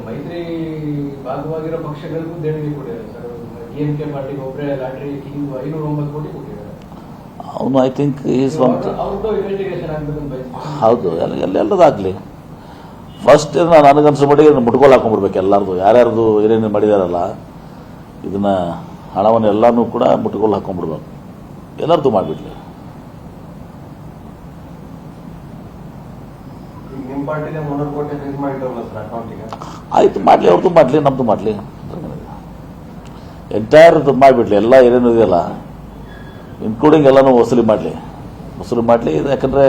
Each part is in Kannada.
ಮೈತ್ರಿ ಭಾಗವಾಗಿರೋ ಪಕ್ಷಗಳಿಗೂ ದೇಣಿಗೆ ಕೊಟ್ಟಿದ್ದಾರೆ ಸರ್. ಡಿಎಂಕೆ ಪಾರ್ಟಿಗೆ ಒಬ್ಬರೇ ಲಾಟ್ರಿ 509 ಕೋಟಿ ಕೊಟ್ಟಿದ್ದಾರೆ. ಅವನು ಐ ಥಿಂಕ್ ಈಸ್ ಅವ್ರದ್ದು ಇನ್ವೆಸ್ಟಿಗೇಷನ್ ಆಗಬೇಕು. ಹೌದು, ಎಲ್ಲದಾಗಲಿ. ಫಸ್ಟ್ ನನಗನ್ಸೋ ಮಟ್ಟಿಗೆ ಮುಟ್ಕೋಲ್ ಹಾಕೊಂಡ್ಬಿಡ್ಬೇಕು ಎಲ್ಲರದು, ಯಾರ್ಯಾರ್ದು ಏನೇನು ಮಾಡಿದಾರಲ್ಲ ಇದನ್ನ ಹಣವನ್ನು ಎಲ್ಲಾನು ಕೂಡ ಮುಟ್ಕೋಲ್ ಹಾಕೊಂಡ್ಬಿಡ್ಬೇಕು, ಎಲ್ಲರದು ಮಾಡಿಬಿಡ್ಲಿ. ಆಯ್ತು, ಮಾಡಲಿ, ಅವ್ರದ್ದು ಮಾಡಲಿ, ನಮ್ದು ಮಾಡಲಿ, ಎಂಟೈರ್ ಮಾಡಿಬಿಡ್ಲಿ. ಎಲ್ಲ ಏನೇನು ಇದೆಯಲ್ಲ ಇನ್ಕ್ಲೂಡಿಂಗ್ ಎಲ್ಲನೂ ವಸೂಲಿ ಮಾಡಲಿ. ಯಾಕಂದರೆ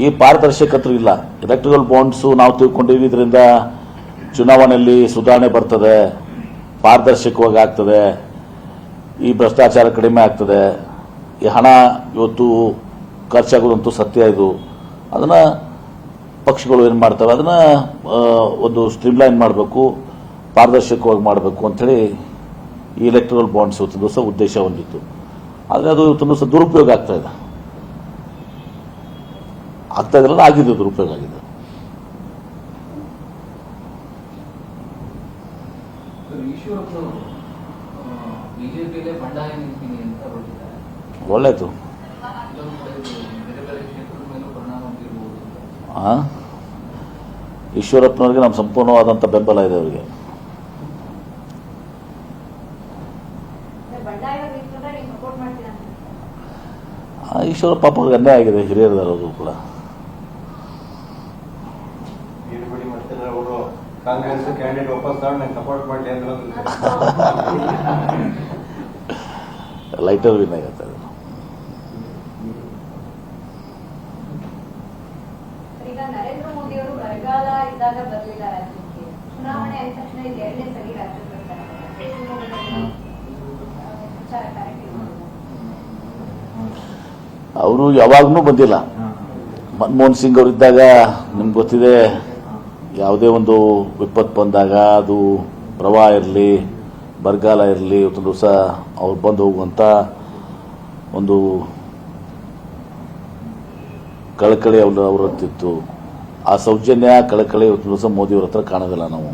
ಈ ಪಾರದರ್ಶಕತೆ ಇಲ್ಲ. ಎಲೆಕ್ಟ್ರಿಕಲ್ ಬಾಂಡ್ಸು ನಾವು ತಿಳ್ಕೊಂಡಿವಿ, ಇದರಿಂದ ಚುನಾವಣೆಯಲ್ಲಿ ಸುಧಾರಣೆ ಬರ್ತದೆ, ಪಾರದರ್ಶಕವಾಗಿ ಆಗ್ತದೆ, ಈ ಭ್ರಷ್ಟಾಚಾರ ಕಡಿಮೆ ಆಗ್ತದೆ, ಈ ಹಣ ಇವತ್ತು ಖರ್ಚಾಗೋದಂತೂ ಸತ್ಯ. ಇದು ಅದನ್ನು ಪಕ್ಷಗಳು ಏನು ಮಾಡ್ತವೆ, ಅದನ್ನು ಒಂದು ಸ್ಟ್ರೀಮ್ಲೈನ್ ಮಾಡಬೇಕು, ಪಾರದರ್ಶಕವಾಗಿ ಮಾಡಬೇಕು ಅಂಥೇಳಿ ಈ ಎಲೆಕ್ಟ್ರಿಕಲ್ ಬಾಂಡ್ಸ್ ಇವತ್ತು ದಿವಸ ಉದ್ದೇಶ ಹೊಂದಿತ್ತು. ಆದರೆ ಅದು ಇವತ್ತು ದಿವಸ ದುರುಪಯೋಗ ಆಗ್ತಾ ಇದೆಯಲ್ಲ, ಆಗಿದ್ದು ದುರುಪಯೋಗ ಆಗಿದೆ. ಒಳ್ಳೆಯದು. ಈಶ್ವರಪ್ಪನವ್ರಿಗೆ ನಮ್ಮ ಸಂಪೂರ್ಣವಾದಂಥ ಬೆಂಬಲ ಇದೆ. ಅವರಿಗೆ ಈಶ್ವರಪ್ಪ ಪಾಪ ಅವ್ರಿಗೆ ಅನ್ಯಾಯ ಆಗಿದೆ, ಹಿರಿಯರದವರು ಕೂಡ. ಕಾಂಗ್ರೆಸ್ ಕ್ಯಾಂಡಿಡೇಟ್ ವಾಪಸ್ ಸಪೋರ್ಟ್ ಮಾಡಲಿ ಅಂದ್ರೆ ಲೈಟರ್ ವಿನ್ ಆಗತ್ತೆ. ಈಗ ನರೇಂದ್ರ ಮೋದಿ ಅವರು ಬರಗಾಲ ಇದ್ದಾಗ ಬರಲಿಲ್ಲ ರಾಜ್ಯಕ್ಕೆ, ಚುನಾವಣೆ ಆದ ತಕ್ಷಣ ಇದು 2ನೇ ಸರಿ ರಾಜ್ಯಕ್ಕೆ ಬರ್ತಾರೆ. ಅವರು ಯಾವಾಗ್ಲೂ ಬಂದಿಲ್ಲ. ಮನಮೋಹನ್ ಸಿಂಗ್ ಅವರಿದ್ದಾಗ ನಿಮ್ಗೆ ಗೊತ್ತಿದೆ, ಯಾವುದೇ ಒಂದು ವಿಪತ್ತು ಬಂದಾಗ, ಅದು ಪ್ರವಾಹ ಇರಲಿ, ಬರಗಾಲ ಇರಲಿ, ಇವತ್ತು ದಿವಸ ಅವ್ರು ಬಂದು ಹೋಗುವಂಥ ಒಂದು ಕಳಕಳಿ ಅವ್ರ ಹತ್ತಿತ್ತು. ಆ ಸೌಜನ್ಯ ಕಳಕಳಿ ಇವತ್ತು ದಿವಸ ಮೋದಿಯವ್ರ ಹತ್ರ ಕಾಣೋದಿಲ್ಲ ನಾವು.